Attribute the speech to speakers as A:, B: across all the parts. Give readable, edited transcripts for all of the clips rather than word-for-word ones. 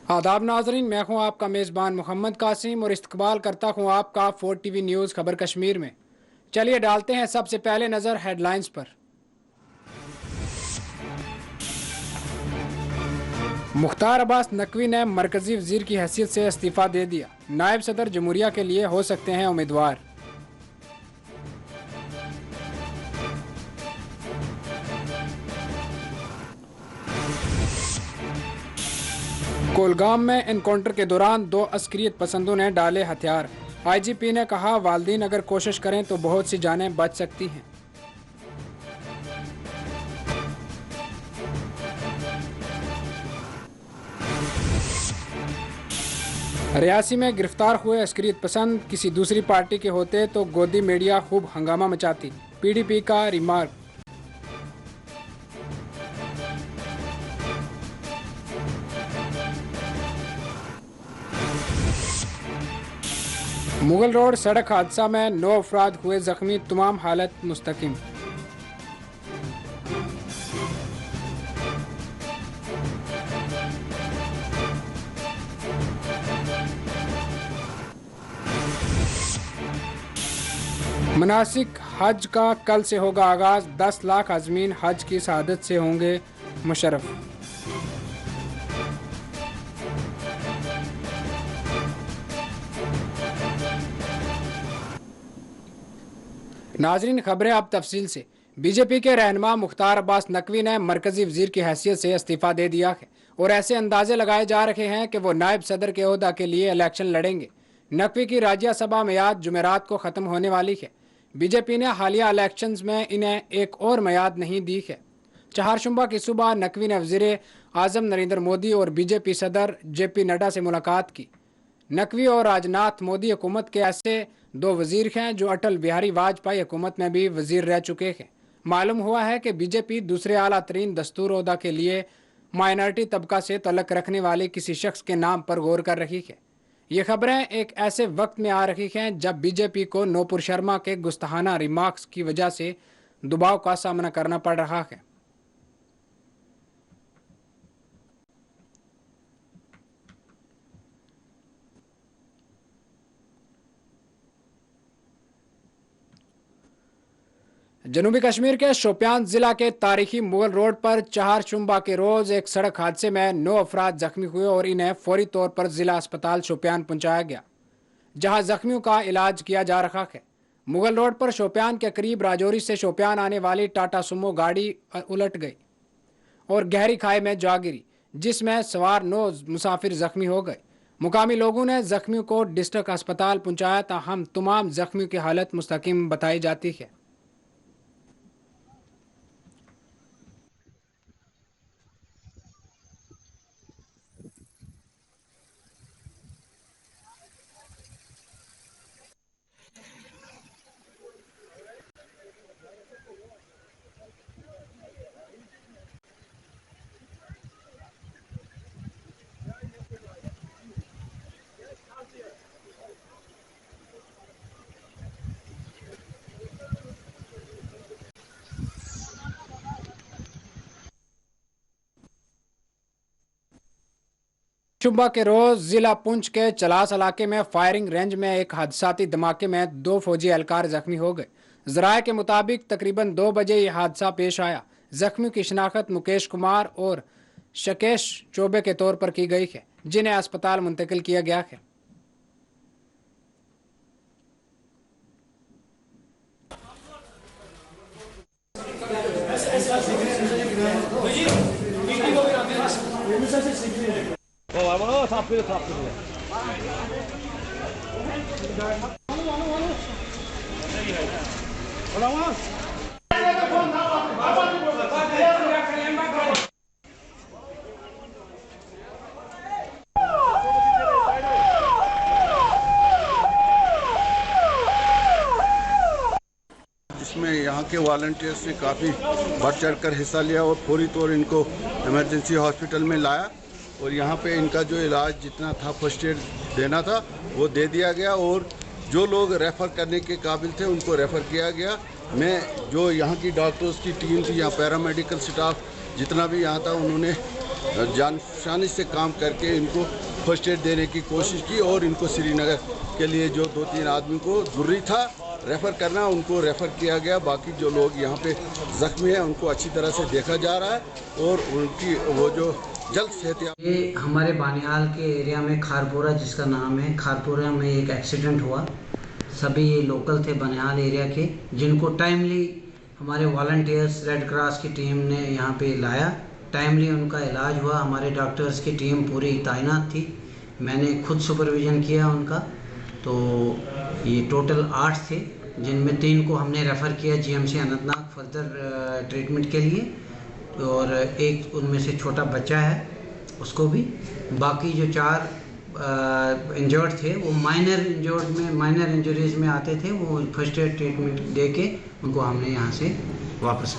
A: आदाब नाजरीन, मैं हूं आपका मेज़बान मोहम्मद कासिम और इस्तकबाल करता हूं आपका 4 TV न्यूज़ खबर कश्मीर में। चलिए डालते हैं सबसे पहले नज़र हेडलाइंस पर। मुख्तार अब्बास नकवी ने मरकजी वजीर की हैसियत से इस्तीफ़ा दे दिया। नायब सदर जमहूरिया के लिए हो सकते हैं उम्मीदवार। कोलगाम में एनकाउंटर के दौरान 2 अस्करियत पसंदों ने डाले हथियार। IGP ने कहा, वालदीन अगर कोशिश करें तो बहुत सी जानें बच सकती हैं। रियासी में गिरफ्तार हुए अस्करियत पसंद किसी दूसरी पार्टी के होते तो गोदी मीडिया खूब हंगामा मचाती। PDP का रिमार्क। मुगल रोड सड़क हादसा में 9 अफराद हुए जख्मी, तमाम हालत मुस्तकिम। मनासिक हज का कल से होगा आगाज। 10 लाख आज़मीन हज की शहादत से होंगे मुशर्रफ। नाजरीन, खबरें अब तफसील से। BJP के रहनुमा मुख्तार अब्बास नकवी ने मरकजी वजीर की हैसियत से इस्तीफ़ा दे दिया है और ऐसे अंदाजे लगाए जा रहे हैं कि वो नायब सदर के ओहदा के लिए इलेक्शन लड़ेंगे। नकवी की राज्यसभा मियाद जुमेरात को ख़त्म होने वाली है। BJP ने हालिया इलेक्शंस में इन्हें एक और मियाद नहीं दी है। चहारशंबा की सुबह नकवी ने वज़ीर आज़म नरेंद्र मोदी और BJP सदर JP नड्डा से मुलाकात की। नकवी और राजनाथ मोदी हुकूमत के ऐसे 2 वजीर हैं जो अटल बिहारी वाजपेयी हुकूमत में भी वजीर रह चुके हैं। मालूम हुआ है कि BJP दूसरे आला तरीन दस्तूर ओहदा के लिए माइनॉरिटी तबका से तल्लक रखने वाले किसी शख्स के नाम पर गौर कर रही है। ये खबरें एक ऐसे वक्त में आ रही हैं जब BJP को नूपुर शर्मा के गुस्ताहाना रिमार्क्स की वजह से दबाव का सामना करना पड़ रहा है। जनूबी कश्मीर के शोपियान जिला के तारीखी मुगल रोड पर चहारशंबा के रोज एक सड़क हादसे में 9 अफराद जख्मी हुए और इन्हें फौरी तौर पर जिला अस्पताल शोपियान पहुंचाया गया, जहां जख्मियों का इलाज किया जा रहा है। मुगल रोड पर शोपियान के करीब राजौरी से शोपियान आने वाली टाटा सुमो गाड़ी उलट गई और गहरी खाई में जा गिरी, जिसमें सवार 9 मुसाफिर जख्मी हो गए। मुकामी लोगों ने जख्मियों को डिस्ट्रिक्ट अस्पताल पहुंचाया, ताहम तमाम जख्मियों की हालत मुस्तकिम बताई जाती है। शुबा के रोज जिला पुंछ के चलास इलाके में फायरिंग रेंज में एक हादसाती धमाके में 2 फौजी एहलकार जख्मी हो गए। जराये के मुताबिक तकरीबन 2 बजे यह हादसा पेश आया। जख्मियों की शिनाख्त मुकेश कुमार और शकेश चौबे के तौर पर की गई है, जिन्हें अस्पताल मुंतकिल किया गया है।
B: Vámonos, rápido, rápido.
C: जिसमें यहाँ के वॉलंटियर्स ने काफ़ी बढ़ चढ़कर हिस्सा लिया और फौरी तौर इनको इमरजेंसी हॉस्पिटल में लाया और यहाँ पे इनका जो इलाज जितना था, फर्स्ट एड देना था, वो दे दिया गया और जो लोग रेफ़र करने के काबिल थे उनको रेफ़र किया गया। मैं जो यहाँ की डॉक्टर्स की टीम थी, यहाँ पैरामेडिकल स्टाफ जितना भी यहाँ था, उन्होंने जानशानी से काम करके इनको फर्स्ट एड देने की कोशिश की और इनको श्रीनगर के लिए जो 2-3 आदमी को जरूरी था रेफ़र करना, उनको रेफ़र किया गया। बाकी जो लोग यहाँ पे ज़ख्मी हैं उनको अच्छी तरह से देखा जा रहा है और उनकी वो जो जल्द सेहत।
D: ये हमारे बानिहाल के एरिया में खारपुरा जिसका नाम है, खारपुरा में एक एक्सीडेंट हुआ। सभी ये लोकल थे बानिहाल एरिया के, जिनको टाइमली हमारे वॉलंटियर्स रेड क्रॉस की टीम ने यहाँ पे लाया। टाइमली उनका इलाज हुआ। हमारे डॉक्टर्स की टीम पूरी तैनात थी। मैंने खुद सुपरविज़न किया उनका। तो ये टोटल 8 थे, जिनमें 3 को हमने रेफ़र किया जीएमसी अनंतनाग फर्दर ट्रीटमेंट के लिए, और एक उनमें से छोटा बच्चा है उसको भी। बाकी जो 4 इंजर्ड थे वो माइनर इंजरीज में आते थे, वो फर्स्ट एड ट्रीटमेंट दे के उनको हमने यहाँ से वापस।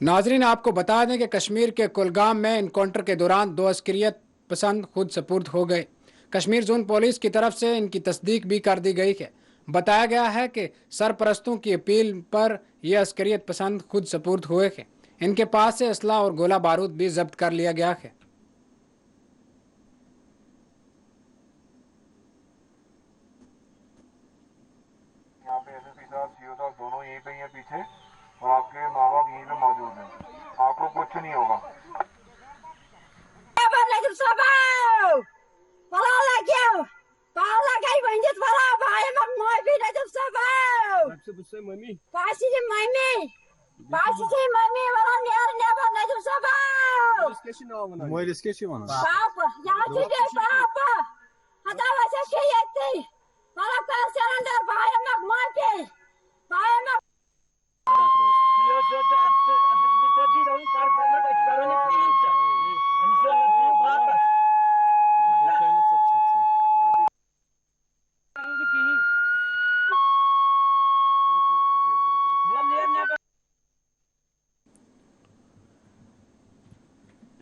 A: नाजरीन, आपको बता दें कि कश्मीर के कुलगाम में इनकाउंटर के दौरान 2 अस्करियत पसंद खुद सपुर्द हो गए। कश्मीर जोन पुलिस की तरफ से इनकी तस्दीक भी कर दी गई है। बताया गया है कि सरपरस्तों की अपील पर यह अस्करियत पसंद खुद सपुर्द हुए हैं। इनके पास से असला और गोला बारूद भी जब्त कर लिया गया है।
E: यहाँ पे एसएसपी साहब, सीओ साहब दोनों यहीं पे ही हैं पीछे, और आपके माँ बाप यहीं पे मौजूद हैं। आपको कुछ नहीं होगा।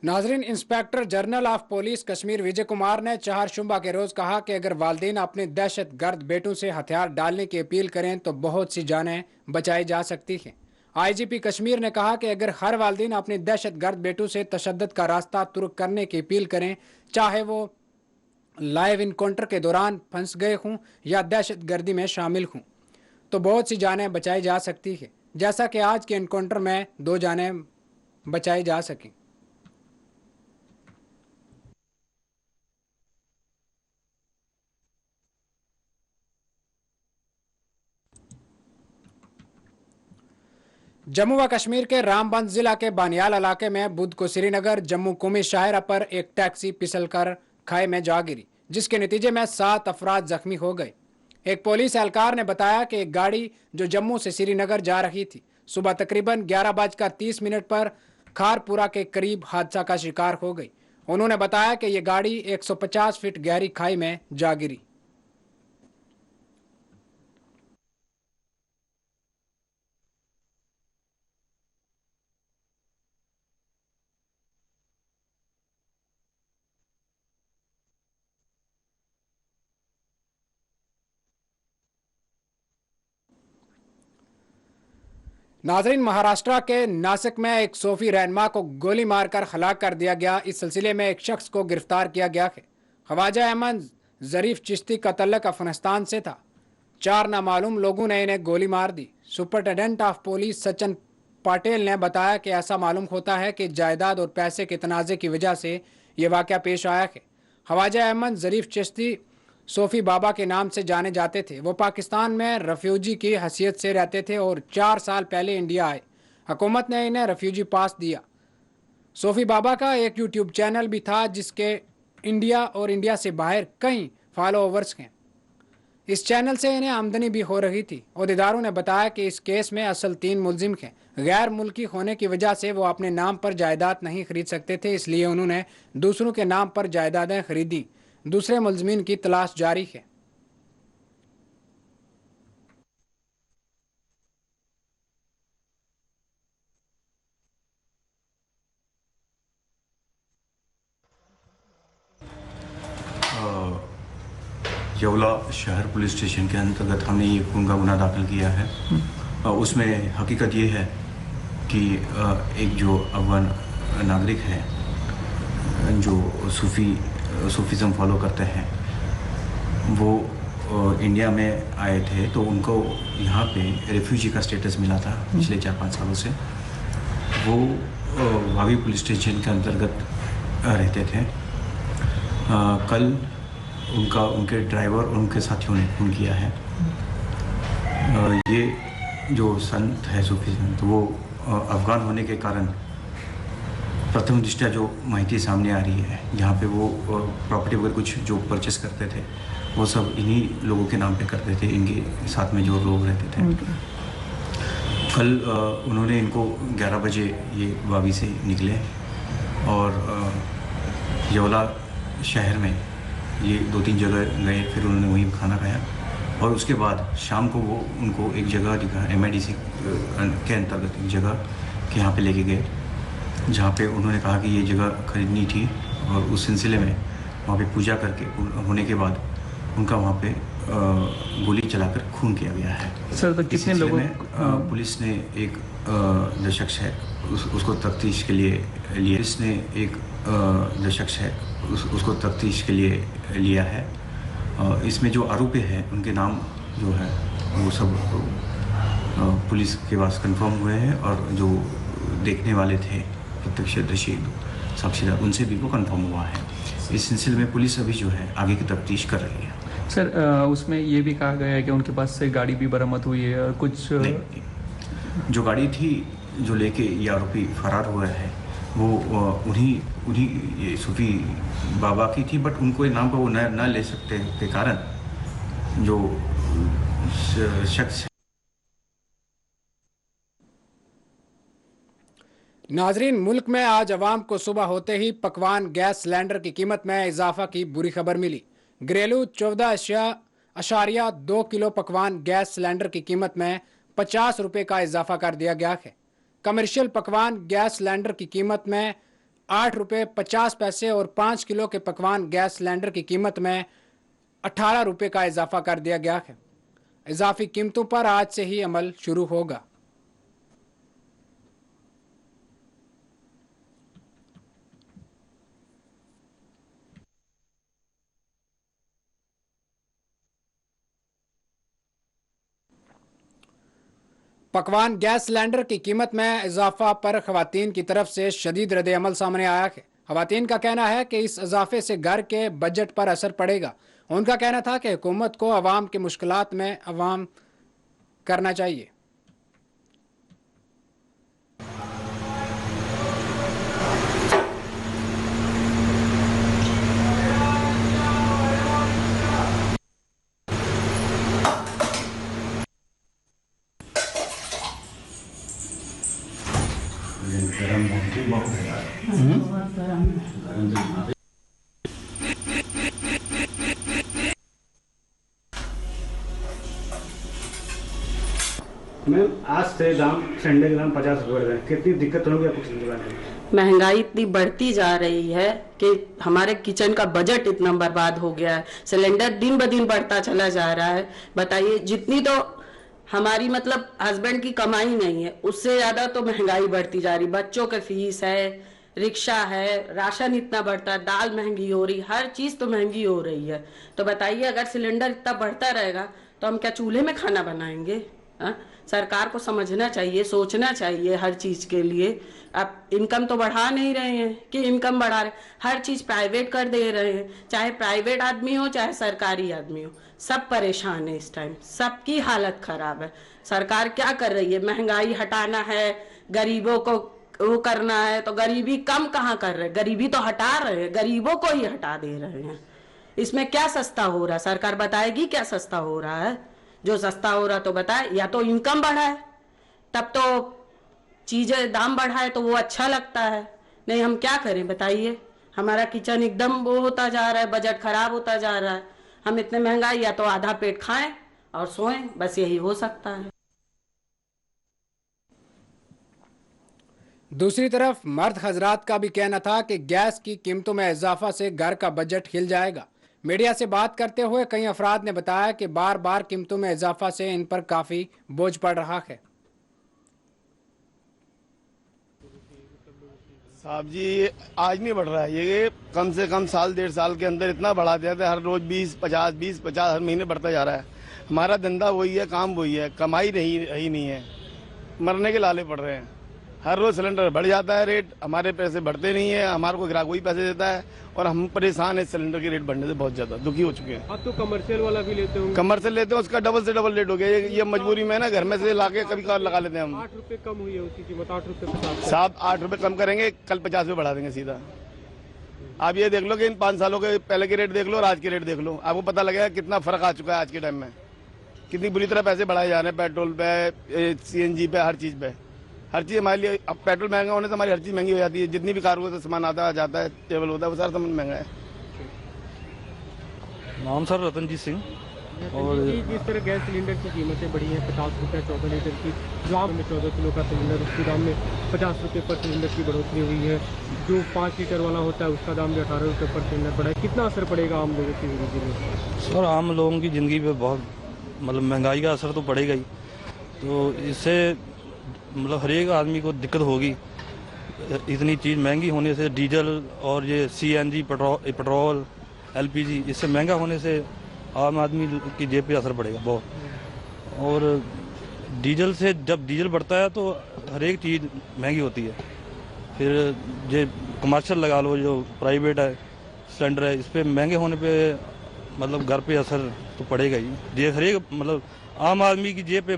A: नाजरीन, inspector general of police Kashmir Vijay Kumar ने चहारशुंबा के रोज कहा कि अगर वालिदैन अपने दहशत गर्द बेटों से हथियार डालने की अपील करें तो बहुत सी जानें बचाई जा सकती हैं। आईजीपी कश्मीर ने कहा कि अगर हर वालिदैन अपने दहशत गर्द बेटों से तशद्दुद का रास्ता तुर्क करने की अपील करें, चाहे वो लाइव इनकाउंटर के दौरान फंस गए हों या दहशत गर्दी में शामिल हों, तो बहुत सी जानें बचाई जा सकती है, जैसा कि आज के इनकाउंटर में 2 जानें बचाई जा सकें। जम्मू व कश्मीर के रामबंद जिला के बानियाल इलाके में बुध को श्रीनगर जम्मू कुमी शाहरा पर एक टैक्सी फिसलकर खाई में जा गिरी, जिसके नतीजे में 7 अफराद जख्मी हो गए। एक पुलिस एहलकार ने बताया कि एक गाड़ी जो जम्मू से श्रीनगर जा रही थी सुबह तकरीबन 11:30 पर खारपुरा के करीब हादसा का शिकार हो गई। उन्होंने बताया कि यह गाड़ी 150 फीट गहरी खाई में जा गिरी। नाजरीन, महाराष्ट्र के नासिक में एक सूफी रहनुमा को गोली मारकर हलाक कर दिया गया। इस सिलसिले में एक शख्स को गिरफ्तार किया गया है। ख्वाजा अहमद जरीफ चिश्ती का तल्लुक अफगानिस्तान से था। 4 नामालूम लोगों ने इन्हें गोली मार दी। Superintendent of police Sachin Patel ने बताया कि ऐसा मालूम होता है कि जायदाद और पैसे के तनाज़े की वजह से ये वाक़या पेश आया है। ख्वाजा अहमद जरीफ चिश्ती सूफी बाबा के नाम से जाने जाते थे। वो पाकिस्तान में रेफ्यूजी की हैसियत से रहते थे और 4 साल पहले इंडिया आए। हुकूमत ने इन्हें रेफ्यूजी पास दिया। सूफी बाबा का एक यूट्यूब चैनल भी था जिसके इंडिया और इंडिया से बाहर कई फॉलोअर्स हैं। इस चैनल से इन्हें आमदनी भी हो रही थी। अहदेदारों ने बताया कि इस केस में असल 3 मुलजिम हैं। गैर मुल्की होने की वजह से वो अपने नाम पर जायदाद नहीं खरीद सकते थे, इसलिए उन्होंने दूसरों के नाम पर जायदादें खरीदी। दूसरे मुलजिमीन की तलाश जारी है।
F: यवला शहर पुलिस स्टेशन के अंतर्गत हमने ये खून का गुनाह दाखिल किया है। उसमें हकीकत ये है कि एक जो अफगान नागरिक है जो सूफीज़म फॉलो करते हैं, वो इंडिया में आए थे, तो उनको यहाँ पे रेफ्यूजी का स्टेटस मिला था पिछले 4-5 सालों से। वो वावी पुलिस स्टेशन के अंतर्गत रहते थे। कल उनके ड्राइवर और उनके साथियों ने खून किया है। ये जो संत है सूफी संत, वो अफगान होने के कारण प्रथम दृष्टया जो माहिती सामने आ रही है, यहाँ पे वो प्रॉपर्टी वगैरह कुछ जो परचेस करते थे वो सब इन्हीं लोगों के नाम पे करते थे, इनके साथ में जो लोग रहते थे। कल उन्होंने इनको 11 बजे ये वावी से निकले और यवला शहर में ये 2-3 जगह गए, फिर उन्होंने वहीं खाना खाया और उसके बाद शाम को वो उनको एक जगह दिखा, MIDC के अंतर्गत एक जगह के यहाँ पे लेके गए, जहाँ पे उन्होंने कहा कि ये जगह खरीदनी थी और उस सिलसिले में वहाँ पे पूजा करके होने के बाद उनका वहाँ पे गोली चलाकर खून किया गया है।
G: सर, तो कितने लोगों
F: पुलिस ने एक जो शख्स है उसको तफ्तीश के लिए लिया। पुलिस ने एक जो शख्स है उसको तफ्तीश के लिए लिया है। इसमें जो आरोपी हैं उनके नाम जो है वो सब पुलिस के पास कंफर्म हुए हैं और जो देखने वाले थे प्रत्यक्षदर्शी साक्षीदार, उनसे भी वो कंफर्म हुआ है। इस सिलसिले में पुलिस अभी जो है आगे की तफ्तीश कर रही है।
G: सर, उसमें ये भी कहा गया है कि उनके पास से गाड़ी भी बरामद हुई है और कुछ
F: नहीं, जो गाड़ी थी जो लेके ये आरोपी फरार हुआ है वो उन्हीं ये सूफी बाबा की थी, बट उनको नाम पर वो न ले सकते के कारण जो शख्स।
A: नाजरीन, मुल्क में आज अवाम को सुबह होते ही पकवान गैस सिलेंडर की कीमत में इजाफा की बुरी खबर मिली। घरेलू 14.2 किलो पकवान गैस सिलेंडर की कीमत में 50 रुपये का इजाफा कर दिया गया है। कमर्शियल पकवान गैस सिलेंडर की कीमत में 8 रुपये 50 पैसे और 5 किलो के पकवान गैस सिलेंडर की कीमत में 18 रुपये का इजाफा कर दिया गया है। इजाफी कीमतों पर आज से ही अमल शुरू होगा। पकवान गैस सिलेंडर की कीमत में इजाफा पर खवातीन की तरफ से शदीद रद्द-ए-अमल सामने आया है। खवातीन का कहना है कि इस इजाफे से घर के बजट पर असर पड़ेगा। उनका कहना था कि हुकूमत को अवाम के मुश्किलात में अवाम करना चाहिए।
H: मैम, आज से दाम संडे के दाम 50 रुपये बढ़ गए, कितनी दिक्कत होगी आपको चलाने में?
I: महंगाई इतनी बढ़ती जा रही है कि हमारे किचन का बजट इतना बर्बाद हो गया है। सिलेंडर दिन ब दिन बढ़ता चला जा रहा है। बताइए, जितनी तो हमारी मतलब हस्बैंड की कमाई नहीं है, उससे ज्यादा तो महंगाई बढ़ती जा रही। बच्चों के फीस है, रिक्शा है, राशन इतना बढ़ता है, दाल महंगी हो रही, हर चीज तो महंगी हो रही है। तो बताइए, अगर सिलेंडर इतना बढ़ता रहेगा तो हम क्या चूल्हे में खाना बनाएंगे? सरकार को समझना चाहिए, सोचना चाहिए हर चीज के लिए। अब इनकम तो बढ़ा नहीं रहे हैं कि इनकम बढ़ा रहे, हर चीज प्राइवेट कर दे रहे हैं। चाहे प्राइवेट आदमी हो चाहे सरकारी आदमी हो, सब परेशान है इस टाइम, सबकी हालत खराब है। सरकार क्या कर रही है? महंगाई हटाना है, गरीबों को वो करना है, तो गरीबी कम कहाँ कर रहे हैं? गरीबी तो हटा रहे हैं, गरीबों को ही हटा दे रहे हैं। इसमें क्या सस्ता हो रहा है? सरकार बताएगी क्या सस्ता हो रहा है? जो सस्ता हो रहा तो बताए, या तो इनकम बढ़ाए, तब तो चीजें दाम बढ़ाए तो वो अच्छा लगता है। नहीं, हम क्या करें बताइए? हमारा किचन एकदम वो होता जा रहा है, बजट खराब होता जा रहा है। हम इतने महंगाई, या तो आधा पेट खाएं और सोएं, बस यही हो सकता है।
A: दूसरी तरफ मर्द हजरात का भी कहना था कि गैस की कीमतों में इजाफा से घर का बजट हिल जाएगा। मीडिया से बात करते हुए कई अफराद ने बताया कि बार बार कीमतों में इजाफा से इन पर काफ़ी बोझ पड़ रहा है।
J: साहब जी, आज नहीं बढ़ रहा है, ये कम से कम साल 1.5 साल के अंदर इतना बढ़ा दिया था। हर रोज 20-50 हर महीने बढ़ता जा रहा है। हमारा धंधा वही है, काम वही है, कमाई नहीं है, मरने के लाले पड़ रहे हैं। हर रोज सिलेंडर बढ़ जाता है रेट, हमारे पैसे बढ़ते नहीं है, हमारे को ग्राहक वही पैसे देता है और हम परेशान है सिलेंडर के रेट बढ़ने से, बहुत ज्यादा दुखी हो चुके हैं।
B: आप तो कमर्शियल वाला भी लेते हो?
J: कमर्शियल लेते हैं, उसका डबल से डबल रेट हो गया। ये मजबूरी में ना घर में से लाके कभी कभार लगा लेते हैं हम।
B: 8 रुपए कम हुई है उसकी कीमत, 8 रुपए 50।
J: साहब 8 रुपए कम करेंगे, कल 50 रुपए बढ़ा देंगे सीधा। आप ये देख लो कि इन 5 सालों के पहले के रेट देख लो और आज के रेट देख लो, आपको पता लगेगा कितना फर्क आ चुका है। आज के टाइम में कितनी बुरी तरह पैसे बढ़ाए जा रहे हैं, पेट्रोल पे, CNG पे, हर चीज पे। हर चीज हमारे लिए, अब पेट्रोल महंगा होने से हमारी हर चीज महंगी हो जाती है। जितनी भी कारों से सामान आता जाता है, टेबल होता है, वो सारा सामान महंगा है।
K: नाम सर रतनजीत सिंह।
B: और जिस तरह गैस सिलेंडर की कीमतें बढ़ी हैं, 50 रुपये 14 लीटर की, दाम में 14 किलो का सिलेंडर, उसके दाम में 50 रुपये पर सिलेंडर की बढ़ोतरी हुई है। जो 5 लीटर वाला होता है उसका दाम भी 18 रुपये पर सिलेंडर बढ़ा है। कितना असर पड़ेगा आम लोगों की जिंदगी में?
K: सर आम लोगों की ज़िंदगी पे बहुत मतलब महंगाई का असर तो पड़ेगा ही। तो इससे मतलब हर एक आदमी को दिक्कत होगी। इतनी चीज़ महंगी होने से, डीजल और ये CNG, पेट्रोल, LPG, इससे महंगा होने से आम आदमी की जेब पे असर पड़ेगा बहुत। और डीजल से, जब डीजल बढ़ता है तो हर एक चीज़ महंगी होती है। फिर ये कमर्शियल लगा लो, जो प्राइवेट है सिलेंडर है, इस पर महंगे होने पे मतलब घर पे असर तो पड़ेगा ही। ये हर एक मतलब आम आदमी की जेब पे।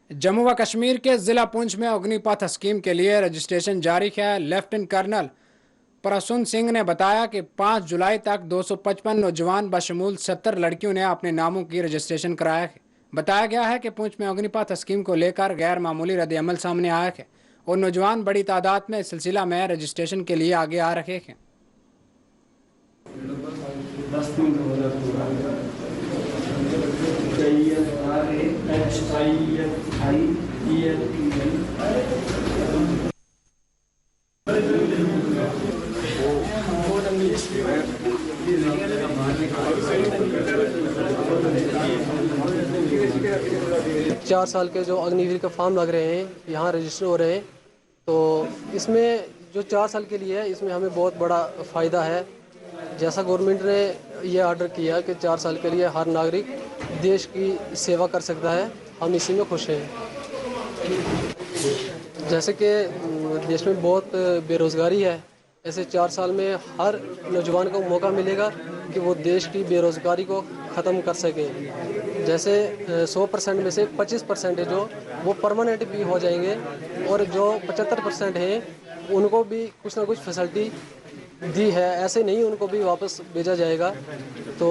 A: जम्मू व कश्मीर के जिला पुंछ में अग्निपथ स्कीम के लिए रजिस्ट्रेशन जारी है। लेफ्टिनेंट कर्नल प्रसून सिंह ने बताया कि 5 जुलाई तक 255 नौजवान बशमूल 70 लड़कियों ने अपने नामों की रजिस्ट्रेशन कराया है। बताया गया है कि पुंछ में अग्निपथ स्कीम को लेकर गैर मामूली रद्द-ए-अमल सामने आया है और नौजवान बड़ी तादाद में इस सिलसिला में रजिस्ट्रेशन के लिए आगे आ रहे हैं।
L: 4 साल के जो अग्निवीर का फॉर्म लग रहे हैं, यहाँ रजिस्टर हो रहे हैं, तो इसमें जो 4 साल के लिए है, इसमें हमें बहुत बड़ा फ़ायदा है। जैसा गवर्नमेंट ने ये ऑर्डर किया कि 4 साल के लिए हर नागरिक देश की सेवा कर सकता है, हम इसी में खुश हैं। जैसे कि देश में बहुत बेरोज़गारी है, ऐसे 4 साल में हर नौजवान को मौका मिलेगा कि वो देश की बेरोज़गारी को ख़त्म कर सकें। जैसे 100% में से 25% है जो वो परमानेंट भी हो जाएंगे और जो 75% हैं उनको भी कुछ ना कुछ फैसिलिटी दी है, ऐसे नहीं उनको भी वापस भेजा जाएगा। तो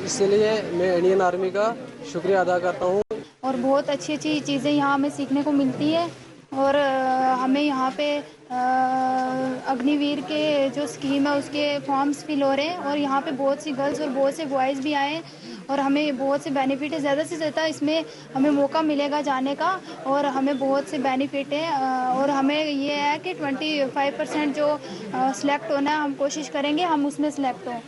L: इसलिए मैं इंडियन आर्मी का शुक्रिया अदा करता हूँ।
M: और बहुत अच्छी अच्छी चीज़ें यहाँ हमें सीखने को मिलती है और हमें यहाँ पे अग्निवीर के जो स्कीम है उसके फॉर्म्स फिल हो रहे हैं और यहाँ पे बहुत सी गर्ल्स और बहुत से बॉयज़ भी आए हैं और हमें बहुत से बेनिफिट है। ज़्यादा से ज़्यादा इसमें हमें मौका मिलेगा जाने का और हमें बहुत से बेनिफिट है और हमें ये है कि 25% जो सिलेक्ट होना है, हम कोशिश करेंगे हम उसमें सिलेक्ट हों।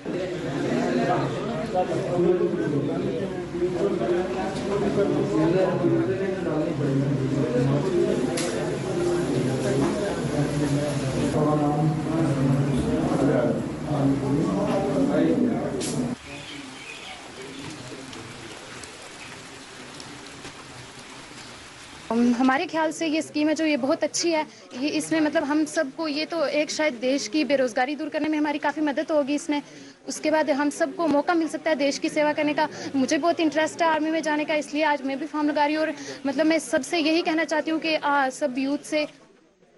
M: हमारे ख्याल से ये स्कीम है जो ये बहुत अच्छी है। ये इसमें मतलब हम सबको ये तो एक शायद देश की बेरोज़गारी दूर करने में हमारी काफ़ी मदद होगी इसमें। उसके बाद हम सबको मौका मिल सकता है देश की सेवा करने का। मुझे बहुत इंटरेस्ट है आर्मी में जाने का, इसलिए आज मैं भी फॉर्म लगा रही हूँ और मतलब मैं सबसे यही कहना चाहती हूँ कि सब यूथ से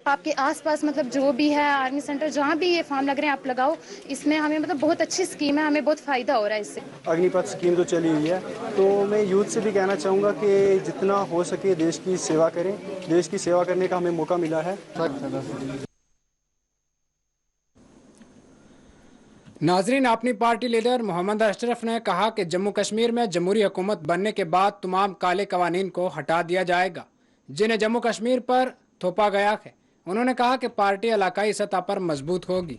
M: आपके आसपास मतलब जो भी है आर्मी सेंटर जहाँ भी ये फॉर्म लग रहे हैं आप लगाओ। इसमें हमें मतलब बहुत अच्छी स्कीम है, हमें बहुत फ़ायदा हो रहा है इससे।
N: अग्निपथ स्कीम तो चली हुई है, तो मैं यूथ से भी कहना चाहूँगा कि जितना हो सके देश की सेवा करें। देश की सेवा करने का हमें मौका मिला है।
A: नाजरीन, अपनी पार्टी लीडर मोहम्मद अशरफ ने कहा कि जम्मू कश्मीर में जमहूरी हुकूमत बनने के बाद तमाम काले कवानीन को हटा दिया जाएगा जिन्हें जम्मू कश्मीर पर थोपा गया है। उन्होंने कहा कि पार्टी इलाकाई सतह पर मजबूत होगी।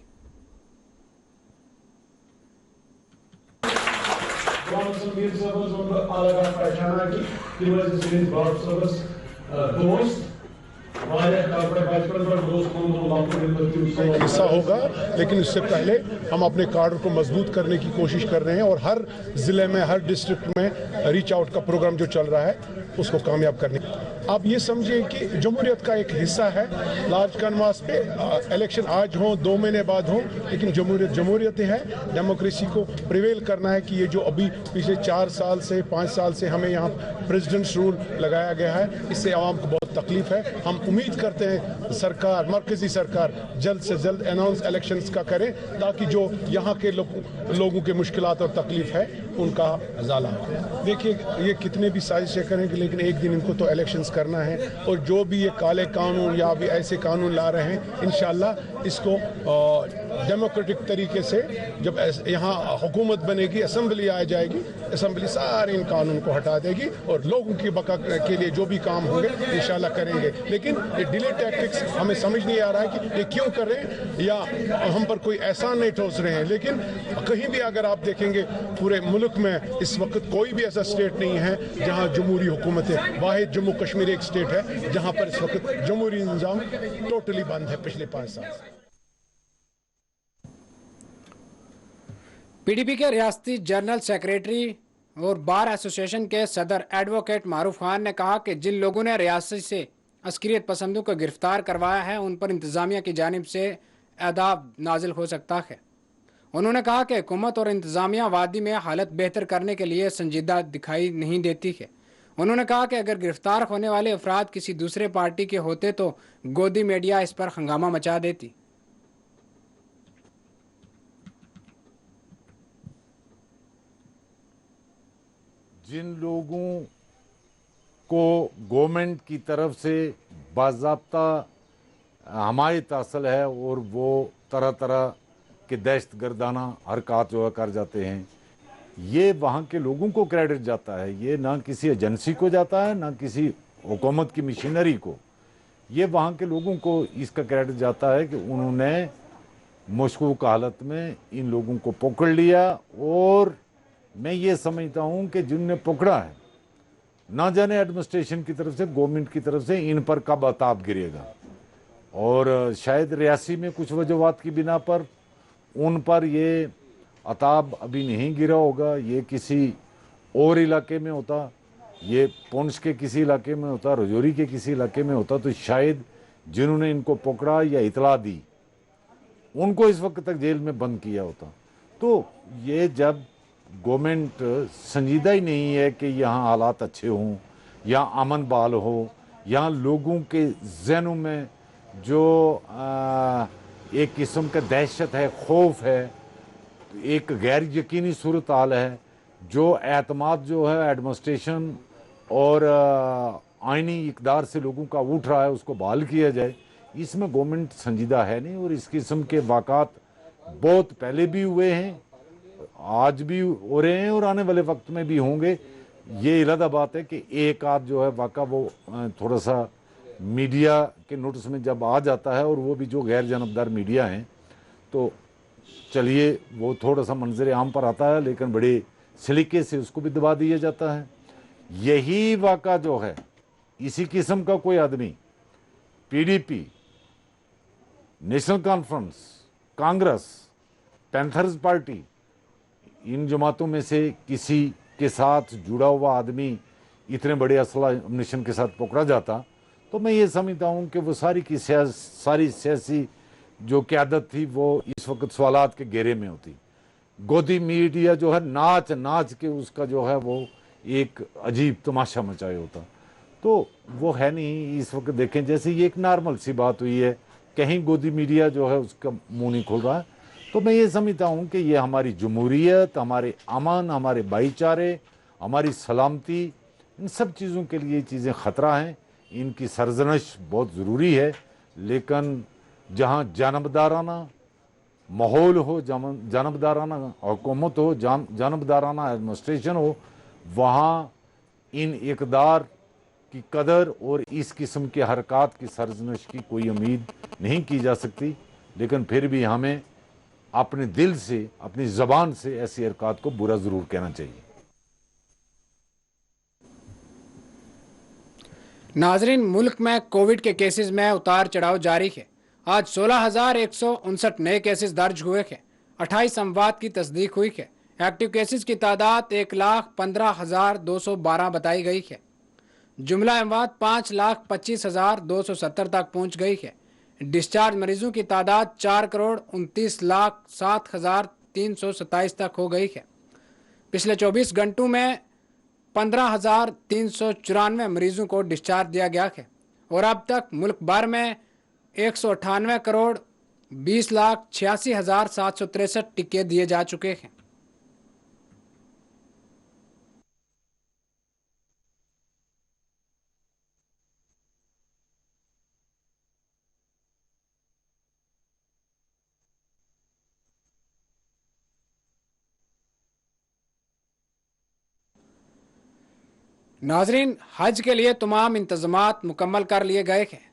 O: हिस्सा होगा, लेकिन इससे पहले हम अपने कार्डर को मजबूत करने की कोशिश कर रहे हैं और हर जिले में, हर डिस्ट्रिक्ट में रीच आउट का प्रोग्राम जो चल रहा है उसको कामयाब करने। आप ये समझिए कि जमहूरियत का एक हिस्सा है। लार्ज कैनवास पे इलेक्शन आज हो, 2 महीने बाद हो, लेकिन जमहूरियत है। डेमोक्रेसी को प्रिवेल करना है कि ये जो अभी पिछले 4 साल से 5 साल से हमें यहाँ प्रेसिडेंट्स रूल लगाया गया है, इससे आवाम को बहुत तकलीफ है। हम उम्मीद करते हैं सरकार, मरकजी सरकार जल्द से जल्द अनाउंस इलेक्शंस का करें, ताकि जो यहाँ के लोगों के मुश्किलात और तकलीफ है उनका अजाला हो। देखिए, ये कितने भी साजिशें करेंगे, लेकिन एक दिन इनको तो इलेक्शंस करना है। और जो भी ये काले कानून या भी ऐसे कानून ला रहे हैं, इंशाल्लाह इसको डेमोक्रेटिक तरीके से जब यहाँ हुकूमत बनेगी, असेंबली आ जाएगी, असेंबली सारे इन कानून को हटा देगी और लोगों की बका के लिए जो भी काम होंगे इंशाल्लाह करेंगे। लेकिन ये डिले टैक्टिक्स हमें समझ नहीं आ रहा है कि ये क्यों कर रहे हैं, या हम पर कोई एहसान नहीं ठोस रहे हैं। लेकिन कहीं भी अगर आप देखेंगे पूरे मुल्क में इस वक्त कोई भी ऐसा स्टेट नहीं है जहाँ जमहूरी हुकूमत है। वाहिद जम्मू कश्मीर एक स्टेट है जहाँ पर इस वक्त जमहूरी निज़ाम टोटली बंद है पिछले 5 साल से।
A: पीडीपी के रियासती जनरल सेक्रेटरी और बार एसोसिएशन के सदर एडवोकेट मारूफ खान ने कहा कि जिन लोगों ने रियासत से अस्करियत पसंदों को गिरफ्तार करवाया है, उन पर इंतजामिया की जानिब से अदाब नाजिल हो सकता है। उन्होंने कहा कि हुकूमत और इंतजामिया वादी में हालत बेहतर करने के लिए संजीदा दिखाई नहीं देती है। उन्होंने कहा कि अगर गिरफ्तार होने वाले अफराद किसी दूसरे पार्टी के होते तो गोदी मीडिया इस पर हंगामा मचा देती।
P: जिन लोगों को गवर्नमेंट की तरफ से बाज़ाब्ता हमायत हासिल है और वो तरह तरह के दहशतगर्दाना हरकत जो है कर जाते हैं, ये वहाँ के लोगों को क्रेडिट जाता है। ये ना किसी एजेंसी को जाता है, ना किसी हुकूमत की मशीनरी को। ये वहाँ के लोगों को इसका क्रेडिट जाता है कि उन्होंने मशकूक हालत में इन लोगों को पकड़ लिया। और मैं ये समझता हूँ कि जिनने पकड़ा है, ना जाने एडमिनिस्ट्रेशन की तरफ से, गवर्नमेंट की तरफ से इन पर कब अताब गिरेगा। और शायद रियासी में कुछ वजूहात की बिना पर उन पर ये अताब अभी नहीं गिरा होगा। ये किसी और इलाके में होता, ये पुंछ के किसी इलाके में होता, रजौरी के किसी इलाके में होता, तो शायद जिन्होंने इनको पकड़ा या इतला दी उनको इस वक्त तक जेल में बंद किया होता। तो ये जब गवर्नमेंट संजीदा ही नहीं है कि यहाँ हालात अच्छे हों, या अमन बहाल हो, यहाँ लोगों के जहनों में जो एक किस्म का दहशत है, खौफ है, एक गैर यकीनी सूरत हाल है, जो एतमाद जो है एडमिनिस्ट्रेशन और आइनी इक़दार से लोगों का उठ रहा है, उसको बहाल किया जाए। इसमें गवर्नमेंट संजीदा है नहीं। और इस किस्म के वाक़ात बहुत पहले भी हुए हैं, आज भी हो रहे हैं और आने वाले वक्त में भी होंगे। ये इलादा बात है कि एक आध जो है वाक़ा वो थोड़ा सा मीडिया के नोटिस में जब आ जाता है, और वो भी जो गैर जानबदार मीडिया हैं, तो चलिए वो थोड़ा सा मंजर आम पर आता है, लेकिन बड़े सलीके से उसको भी दबा दिया जाता है। यही वाक़ा जो है, इसी किस्म का कोई आदमी PDP, national conference, Congress, Panthers party, इन जमातों में से किसी के साथ जुड़ा हुआ आदमी इतने बड़े असला अम्निशन के साथ पकड़ा जाता, तो मैं ये समझता हूँ कि वो सारी सियासी जो क़यादत थी वो इस वक्त सवालात के घेरे में होती। गोदी मीडिया जो है नाच नाच के उसका जो है वो एक अजीब तमाशा मचाए होता। तो वो है नहीं इस वक्त। देखें, जैसे ये एक नॉर्मल सी बात हुई है, कहीं गोदी मीडिया जो है उसका मुँह नहीं खोल रहा है। तो मैं ये समझता हूँ कि ये हमारी जमहूरियत, हमारे अमन, हमारे भाईचारे, हमारी सलामती, इन सब चीज़ों के लिए चीज़ें ख़तरा हैं। इनकी सरजनश बहुत ज़रूरी है, लेकिन जहाँ जानबदाराना माहौल हो, जानबदाराना हुकूमत हो, जानबदाराना एडमिनिस्ट्रेशन हो, वहाँ इन इक़दार की कदर और इस किस्म के हरकत की सरजनश की कोई उम्मीद नहीं की जा सकती। लेकिन फिर भी हमें अपने दिल से, अपनी ज़बान से ऐसी हरकत को बुरा ज़रूर कहना चाहिए।
A: नाजरीन, मुल्क में कोविड के केसेस में उतार चढ़ाव जारी है। आज 16,159 नए केसेस दर्ज हुए हैं। 28 अमवात की तस्दीक हुई है। एक्टिव केसेस की तादाद 1,15,212 बताई गई है। जुमला अमवात 5,25,270 तक पहुंच गई है। डिस्चार्ज मरीजों की तादाद 4,29,07,327 तक हो गई है। पिछले 24 घंटों में 15,394 मरीजों को डिस्चार्ज दिया गया है और अब तक मुल्क भर में 198,20,86,763 टीके दिए जा चुके हैं। नाजरीन, हज के लिए तमाम इंतजामात मुकम्मल कर लिए गए हैं।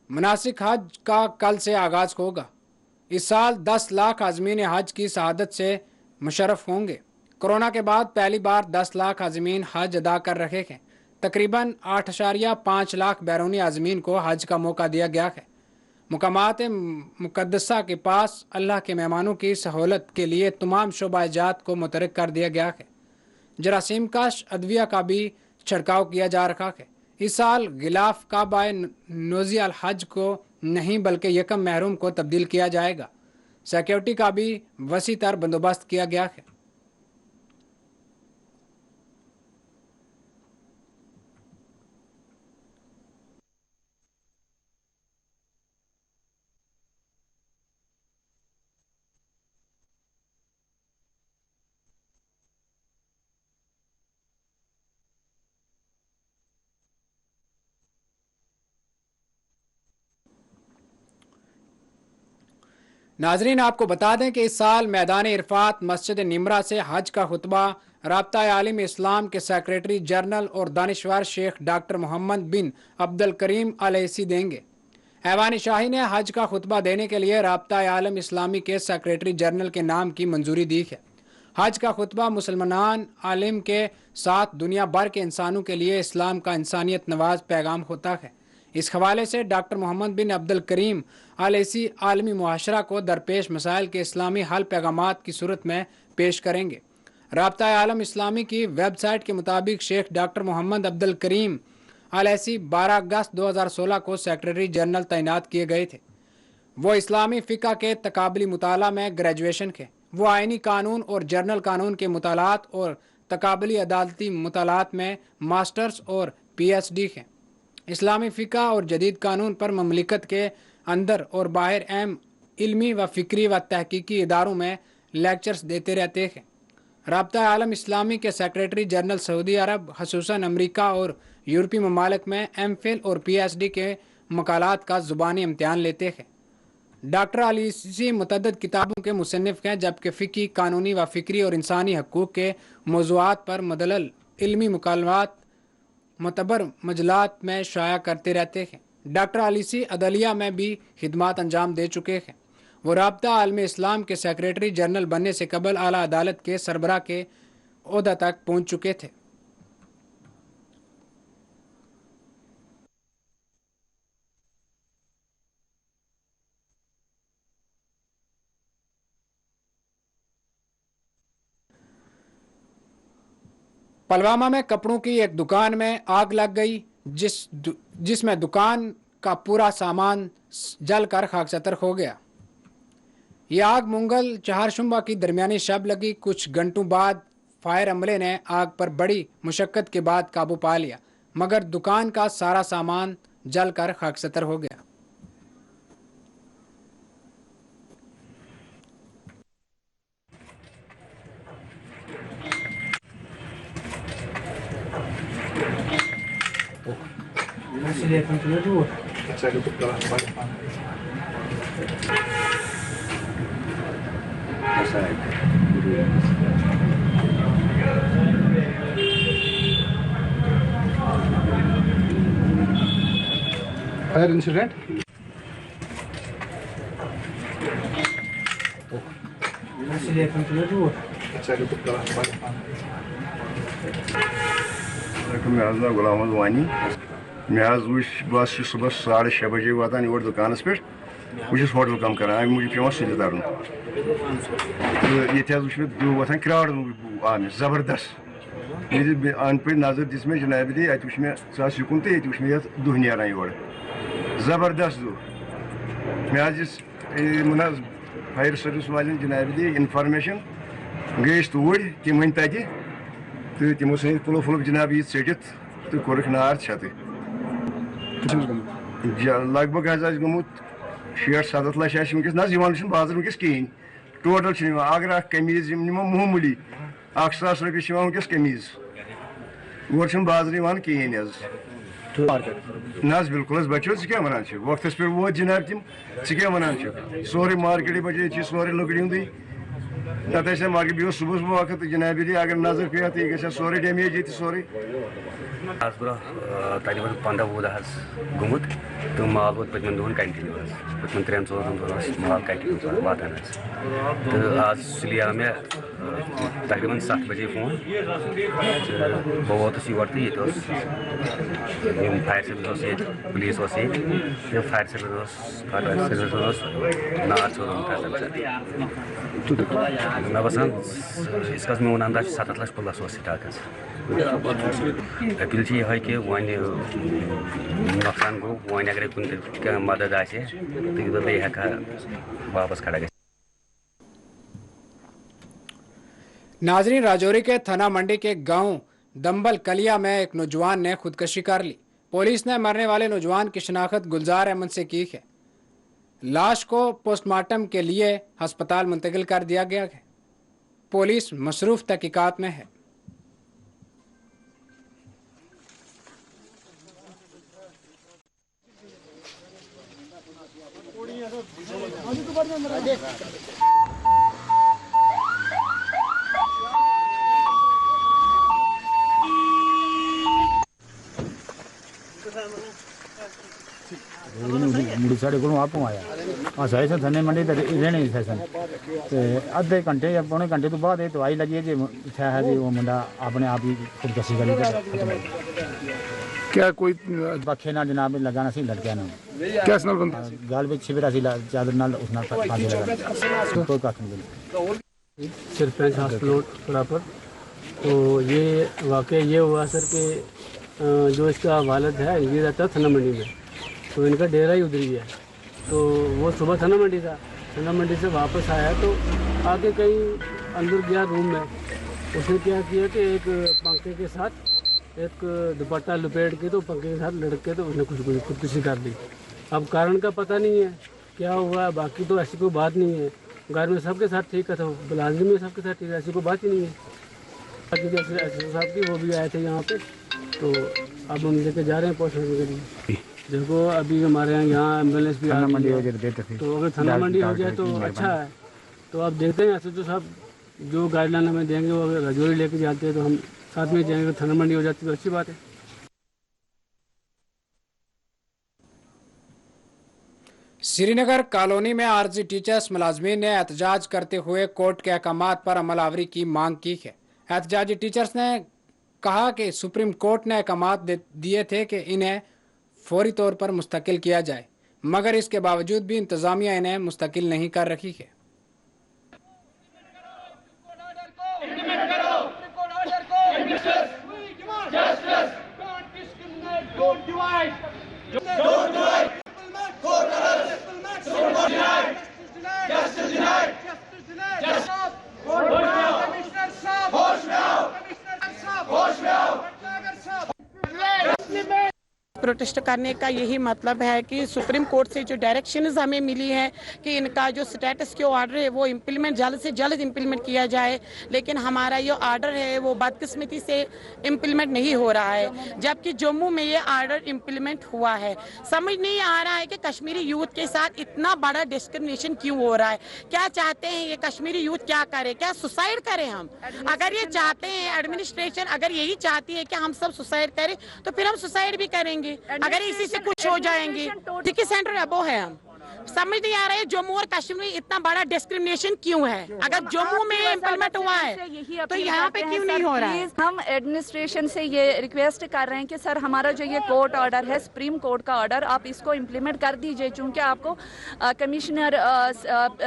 A: मुनासिक हज का कल से आगाज होगा। इस साल 10 लाख आज़मीन हज की शहादत से मुशर्रफ होंगे। कोरोना के बाद पहली बार 10 लाख आज़मीन हज अदा कर रहे हैं। तकरीबन 8.5 लाख बैरूनी आज़मीन को हज का मौका दिया गया है। मुकामात मुक़द्दसा के पास अल्लाह के मेहमानों की सहूलत के लिए तमाम शोबाजात को मुतरक कर दिया गया है। जरासीम कश अद्विया का भी छिड़काव किया जा रहा है। इस साल गिलाफ काबाए नोज़ी अल हज को नहीं बल्कि यकम महरूम को तब्दील किया जाएगा। सिक्योरिटी का भी वसी तर बंदोबस्त किया गया है। नाजरीन, आपको बता दें कि इस साल मैदान इरफात मस्जिद निमरा से हज का खुतबा राब्ता आलिम इस्लाम के सेक्रेटरी जनरल और दानिश्वर शेख डॉक्टर मोहम्मद बिन अब्दुल करीम अलैसी देंगे। ऐवान शाही ने हज का खुतबा देने के लिए राब्ता आलम इस्लामी के सेक्रेटरी जनरल के नाम की मंजूरी दी है। हज का खुतबा मुसलमान आलिम के साथ दुनिया भर के इंसानों के लिए इस्लाम का इंसानियत नवाज पैगाम होता है। इस हवाले से डॉक्टर मोहम्मद बिन अब्दुल करीम अलैसी आलमी मुआशरा को दरपेश मसाइल के इस्लामी हल पैगामात की सूरत में पेश करेंगे। राब्ता आलम इस्लामी की वेबसाइट के मुताबिक शेख डॉक्टर मोहम्मद अब्दुल करीम अलैसी 12 अगस्त 2016 को सेक्रेटरी जनरल तैनात किए गए थे। वो इस्लामी फ़िक़्ह के तकाबली मुताला में ग्रेजुएशन के, वो आइनी कानून और जर्नल कानून के मुतालात और तकाबली अदालती मुतालात में मास्टर्स और PhD हैं। इस्लामी फ़िक़्ह और जदीद कानून पर ममलिकत के अंदर और बाहर अहम इल्मी व फ़िक्री व तहकीकी इदारों में लेक्चर्स देते रहते हैं। राब्ता आलम इस्लामी के सेक्रेटरी जनरल सऊदी अरब, ख़ुसूसन अमरीका और यूरोपीय ममालिक में MPhil और PhD के मकालात का ज़ुबानी इम्तिहान लेते हैं। डॉक्टर अलैसी मुतअद्दिद किताबों के मुसन्निफ़ हैं, जबकि फ़िक़्ही, कानूनी व फ़िक्री और इंसानी हकूक़ के मौज़ूआत पर मुदल्लल इल्मी मुकालमात मुतबर मजलात में शाया करते रहते हैं। डॉक्टर अलैसी अदलिया में भी खिदमात अंजाम दे चुके हैं। वो राब्ता आलम इस्लाम के सेक्रेटरी जनरल बनने से कबल आला अदालत के सरबराह के ओहदा तक पहुँच चुके थे। पुलवामा में कपड़ों की एक दुकान में आग लग गई, जिसमें दुकान का पूरा सामान जलकर खाकसतर हो गया। यह आग मुंगल चहारशुंबा की दरमियानी शब लगी। कुछ घंटों बाद फायर अमले ने आग पर बड़ी मुशक्कत के बाद काबू पा लिया, मगर दुकान का सारा सामान जलकर खाकसतर हो गया।
C: फायर इंसिडेंट
Q: गुलाम वानी मे बस सुबह 6:30 बजे वातान योर दुकानस पे बहुत होटल कम कर अमे मूजूब पे सुल तरन तो ये दू वातान क्राउड आ मे जबरदस्त ये अन पे नजर दिस मे जनाब दी अत मे सास युकुन तो ये मे दुह नान योर जबरदस्त दू मे मुना फायर सर्विस वाले जनाब दी इंफॉर्मेशन गई तूर तम वन तक तो तमो सन पुलफ वुलफ जनाब ये टित तो कोरक नार छत लग भग गुमुत 60-70 लक्ष वनस ना बाजार वनस कहें टोटल अगर कमीज निमो मामूली 1,000 रुपये वनस कमीज और बाजार कहें ना बिल्कुल बचो क्या वन वक्त पे वो जनाब तम क्या वन सोरे मार्केट बचे सोरे लकड़ी हुंदी नत मार्केट बह सुबह वक्त जनाब अगर नजर पे तो यह सोरे डैमेज ये सोरे
R: आज ब्रो तकरीबन 15-20 गुमुत तो माल वो पतमन दोन कंटिन्यू पतमन 3-4 दिन माल कंटिन्यू वातान तो आज सुलिया मे तकरीबन 7 बजे फोन बह वोतस योर तो ये फायर सर्विस ये पुलिस ये फायर सर्विस नार मे बसान इसका मे वन अंदाज 7 लाख प्लस स्टाक अपील यह कि वन नुकसान गो वन अगर कुन मदद आसे तो बे हेका वापस खड़ा गए।
A: नाजरीन, राजौरी के थाना मंडी के गांव दंबल कलिया में एक नौजवान ने खुदकशी कर ली। पुलिस ने मरने वाले नौजवान की शिनाख्त गुलजार अहमद से की है। लाश को पोस्टमार्टम के लिए अस्पताल मुंतकिल कर दिया गया है। पुलिस मसरूफ तहकीकात में है।
S: मुड़ी साढ़े को आप आया हाँ सही सन थने मंडी रहने सन तो अद्धे घंटे या पौने घंटे तो बाद दवाई लगी है जी इतना है जी वो मुंडा अपने आप ही खुदकशी करी
O: क्या कोई
S: पखे ना जनाब लगाना सी लड़किया ना
O: क्या
S: गाल में छिबरा सी चादर नाल उसना फांसी लगा कोई कख नहीं
T: सरपंच हॉस्पिटल पर। तो ये वाकया ये हुआ सर कि जो इसका वालिद है ये रहता है थाना मंडी में, तो इनका डेरा ही उधर ही है। तो वो सुबह थाना मंडी से वापस आया तो आके कहीं अंदर गया रूम में, उसने क्या किया कि एक पंखे के साथ एक दुपट्टा लपेट के तो पंखे के साथ लड़के तो उसने खुदकुशी कर दी। अब कारण का पता नहीं है क्या हुआ, बाकी तो ऐसी कोई बात नहीं है। घर में सबके साथ ठीक है, तो बिलाजमी में सबके साथ ठीक है, ऐसी कोई बात ही नहीं है। बाकी जैसे साहब की वो भी आए थे यहाँ पे, तो अब हम लेके जा रहे हैं पोस्टमार्टम के लिए। देखो अभी हमारे यहाँ एम्बुलेंस भी आ रही है, तो अगर थाना मंडी हो जाए तो अच्छा है। तो अब देखते हैं, ऐसे तो सब जो गाइडलाइन हमें देंगे वो अगर राजौरी लेके जाते हैं तो हम साथ में जाएंगे। थाना मंडी हो जाती है तो अच्छी बात है।
A: श्रीनगर कॉलोनी में आरजी टीचर्स मुलाजमीन ने एहतजाज करते हुए कोर्ट के अहकामात पर अमलावरी की मांग की है। एहतजाजी टीचर्स ने कहा कि सुप्रीम कोर्ट ने अहकामात दिए थे कि इन्हें फौरी तौर पर मुस्तकिल किया जाए, मगर इसके बावजूद भी इंतजामिया इन्हें मुस्तकिल नहीं कर रही है।
U: प्रोटेस्ट करने का यही मतलब है कि सुप्रीम कोर्ट से जो डायरेक्शंस हमें मिली है कि इनका जो स्टेटस क्यू ऑर्डर है वो इम्प्लीमेंट जल्द से जल्द इम्प्लीमेंट किया जाए, लेकिन हमारा ये ऑर्डर है वो बदकिस्मती से इम्प्लीमेंट नहीं हो रहा है, जबकि जम्मू में ये ऑर्डर इम्प्लीमेंट हुआ है। समझ नहीं आ रहा है कि कश्मीरी यूथ के साथ इतना बड़ा डिस्क्रिमिनेशन क्यों हो रहा है। क्या चाहते हैं ये कश्मीरी यूथ, क्या करे, क्या सुसाइड करें हम? अगर ये चाहते हैं एडमिनिस्ट्रेशन, अगर यही चाहती है कि हम सब सुसाइड करें तो फिर हम सुसाइड भी करेंगे अगर इसी से कुछ हो जाएंगे। सिटी सेंटर अबो है हम, समझ नहीं आ रहा है जम्मू और कश्मीर में इतना बड़ा डिस्क्रिमिनेशन क्यों है। अगर जम्मू में इम्प्लीमेंट हुआ है तो यहाँ पे क्यों नहीं हो रहा है।
D: हम एडमिनिस्ट्रेशन से ये रिक्वेस्ट कर रहे हैं कि सर हमारा जो ये कोर्ट ऑर्डर है, सुप्रीम कोर्ट का ऑर्डर, आप इसको इम्प्लीमेंट कर दीजिए, चूंकि आपको कमिश्नर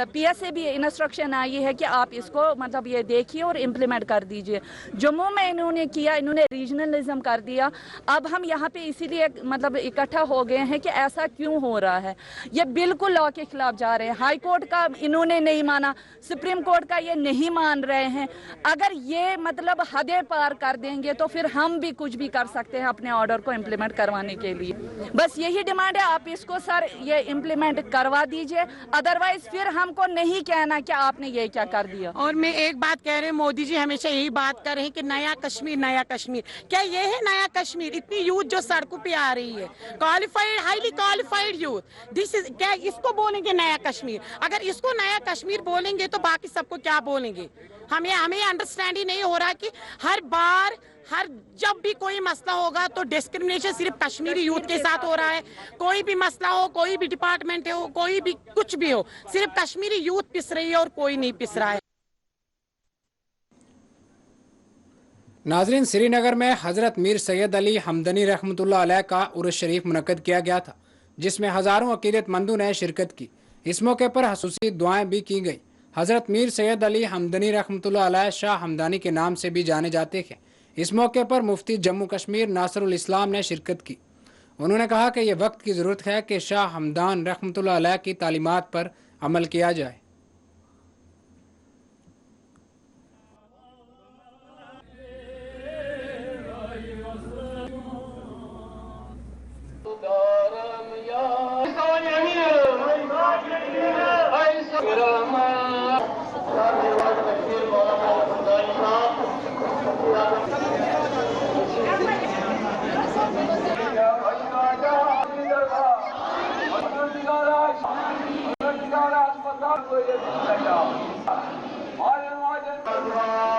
D: PS से भी इंस्ट्रक्शन आई है कि आप इसको मतलब ये देखिए और इम्प्लीमेंट कर दीजिए। जम्मू में इन्होंने किया, इन्होंने रीजनलिज्म कर दिया। अब हम यहाँ पे इसीलिए मतलब इकट्ठा हो गए हैं कि ऐसा क्यों हो रहा है। ये बिल्कुल लॉ के खिलाफ जा रहे हैं। हाई कोर्ट का इन्होंने नहीं माना, सुप्रीम कोर्ट का ये नहीं मान रहे हैं। अगर ये मतलब हदें पार कर देंगे तो फिर हम भी कुछ भी कर सकते हैं अपने ऑर्डर को इम्प्लीमेंट करवाने के लिए। बस यही डिमांड है, आप इसको सर ये इम्प्लीमेंट करवा दीजिए, अदरवाइज फिर हमको नहीं कहना कि आपने ये क्या कर दिया।
U: और मैं एक बात कह रही हूँ, मोदी जी हमेशा यही बात कर रहे हैं कि नया कश्मीर, नया कश्मीर। क्या ये है नया कश्मीर? इतनी यूथ जो सड़कों पे आ रही है, qualified, highly qualified youth, this is क्या इसको बोलेंगे नया कश्मीर? अगर इसको नया कश्मीर बोलेंगे तो बाकी सबको क्या बोलेंगे? हमें अंडरस्टैंड ही नहीं हो रहा कि हर बार जब भी कोई मसला होगा तो डिस्क्रिमिनेशन सिर्फ कश्मीरी यूथ के साथ हो रहा है। कोई भी मसला हो, कोई भी डिपार्टमेंट हो, कोई भी कुछ भी हो, सिर्फ कश्मीरी यूथ पिस रही है और कोई नहीं पिस रहा है।
A: नाजरीन, श्रीनगर में हजरत मीर सैयद अली हमदनी रहमतुल्लाह अलैह का उर्स शरीफ मुनक्कद किया गया था, जिसमें हजारों अकीदतमंदों ने शिरकत की। इस मौके पर खसूसी दुआएं भी की गई। हजरत मीर सैयद अली हमदनी रहमतुल्लाह अलैह शाह हमदानी के नाम से भी जाने जाते थे। इस मौके पर मुफ्ती जम्मू कश्मीर नासरुल इस्लाम ने शिरकत की। उन्होंने कहा कि यह वक्त की ज़रूरत है कि शाह हमदान रहमतुल्लाह अलैह की तालीमात पर अमल किया जाए।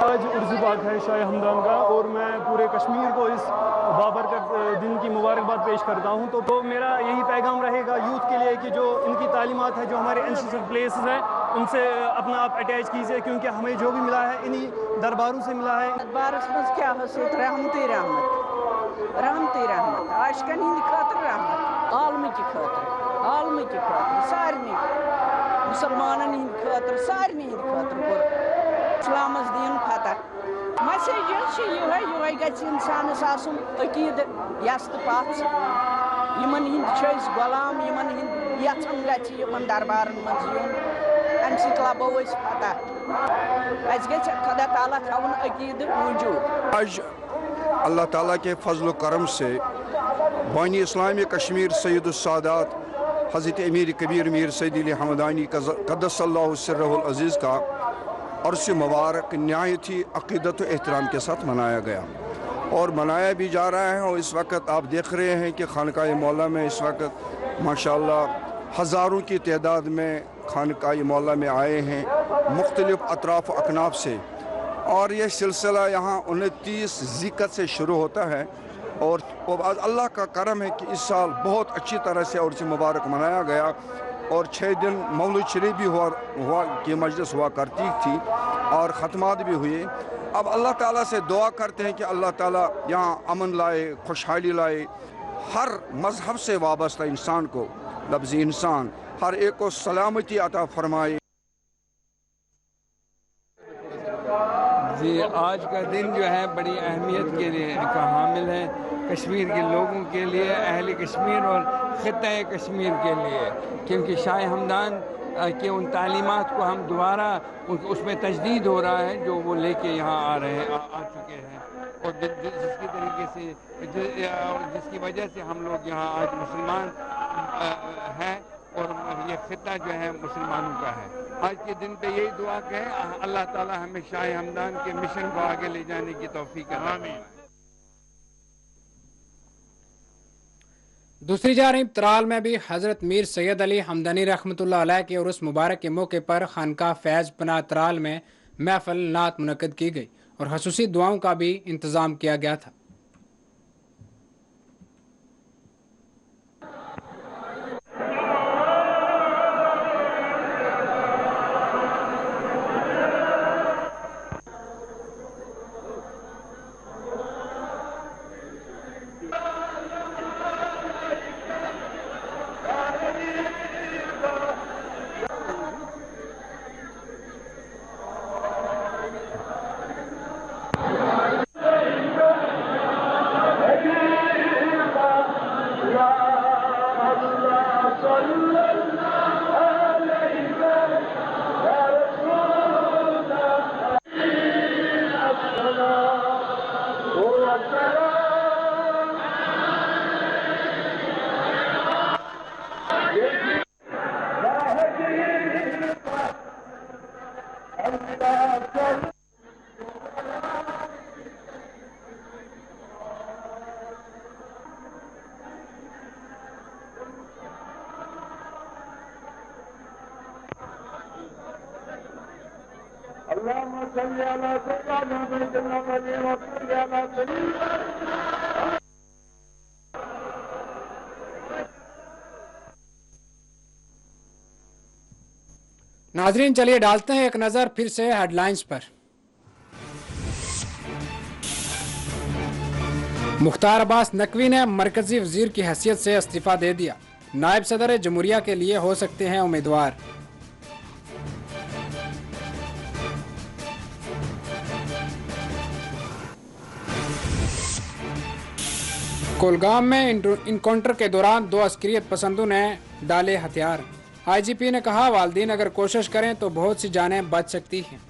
N: आज उर्स पाक है शाह हमदान का, और मैं पूरे कश्मीर को इस बाबरकत दिन की मुबारकबाद पेश करता हूँ। तो मेरा यही पैगाम रहेगा यूथ के लिए कि जो इनकी तालीमात है, जो हमारे एंसेस्ट्रल प्लेसेस हैं, उनसे अपना आप अटैच कीजिए, क्योंकि हमें जो भी मिला है इन्हीं दरबारों से मिला है।
V: बारस मज क्या हसीत रहमती रहमत आशकन हिंद खातर रहमत आलम की खातर सारनी मुसलमानन हिंद खातर सारनी हिंद खातर इस्लाम दीन खतर मैसेज ये गि इंसानस आसन अकीद यस तो पथ यमन हिंद गुलाम यमन हिंद यचन गन दरबारन मज यून अम सत लबो पता अस ग खुदा ताला थवन अकीद मौजूद।
Q: आज अल्लाह ताला के फजल करम से बानी इस्लामी कश्मीर सैयद सादात हज़रत अमीर कबीर मीर सैयद अली हमदानी क़द्दसल्लाहु सिर्रहुल अज़ीज़ का उर्स मुबारक नहायत ही अक़ीदत व एहतराम के साथ मनाया गया और मनाया भी जा रहा है। और इस वक्त आप देख रहे हैं कि खानकाए मौला में इस वक्त माशाअल्लाह हज़ारों की तादाद में खानकाए मौला में आए हैं मुख्तलिफ़ अतराफ़ अकनाफ से। और यह सिलसिला यहाँ 29 ज़िक़त से शुरू होता है और अल्लाह का करम है कि इस साल बहुत अच्छी तरह से उर्स मुबारक मनाया गया और 6 दिन मौलूद शरीफ भी हुआ की मजलिस हुआ करती थी और ख़त्मात भी हुए। अब अल्लाह ताला से दुआ करते हैं कि अल्लाह ताला यहाँ अमन लाए, खुशहाली लाए, हर मज़हब से वाबस्ता इंसान को, लफ्ज़ इंसान, हर एक को सलामती अता फरमाए।
W: जी, आज का दिन जो है बड़ी अहमियत के लिए का हामिल है कश्मीर के लोगों के लिए, अहले कश्मीर और ख़ित्ता कश्मीर के लिए, क्योंकि शाह हमदान के उन तालीमात को हम दोबारा उसमें तजदीद हो रहा है जो वो लेके यहाँ आ रहे हैं, आ चुके हैं। और जिसकी तरीके से जिसकी वजह से हम लोग यहाँ आज मुसलमान हैं और ये ख़ित्ता जो है मुसलमानों का है। आज के दिन पे यही दुआ करें अल्लाह ताला हमें शाह हमदान के मिशन को आगे ले जाने की तौफीक अता फरमाए।
A: दूसरी जानब त्राल में भी हज़रत मीर सैयद अली हमदनी रहमतुल्लाह अलैह के उर्स मुबारक के मौके पर खानका फैज़ पनाह त्राल में महफिल नात मुनक़्क़द की गई और ख़ुसूसी दुआओं का भी इंतज़ाम किया गया था। नाजरीन, चलिए डालते हैं एक नजर फिर से हेडलाइंस पर। मुख्तार अब्बास नकवी ने मरकजी वजीर की हैसियत से इस्तीफा दे दिया। नायब सदर जमहूरिया के लिए हो सकते हैं उम्मीदवार। कुलगाम में इनकाउंटर के दौरान 2 अस्करियत पसंदों ने डाले हथियार। आईजीपी ने कहा, वालिदैन अगर कोशिश करें तो बहुत सी जानें बच सकती हैं।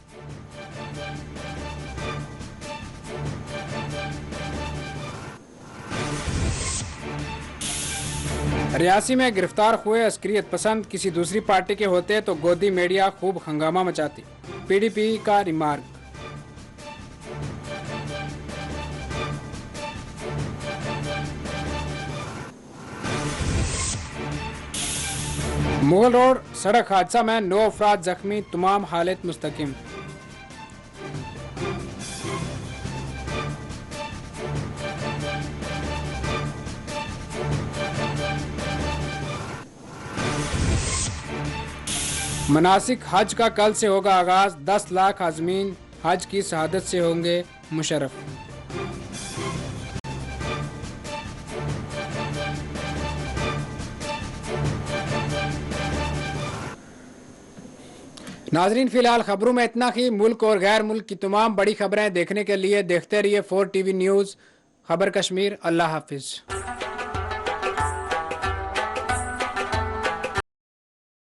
A: रियासी में गिरफ्तार हुए अस्करियत पसंद किसी दूसरी पार्टी के होते तो गोदी मीडिया खूब हंगामा मचाती। पीडीपी का रिमार्क। मुगल रोड सड़क हादसा में 9 अफराद जख्मी, तमाम हालत मुस्तकिम। मनासिक हज का कल से होगा आगाज। 10 लाख आज़मीन हज की शहादत से होंगे मुशर्रफ। नाजरीन, फिलहाल खबरों में इतना ही। मुल्क और गैर मुल्क की तमाम बड़ी खबरें देखने के लिए देखते रहिए 4 TV न्यूज़ खबर कश्मीर। अल्लाह हाफिज।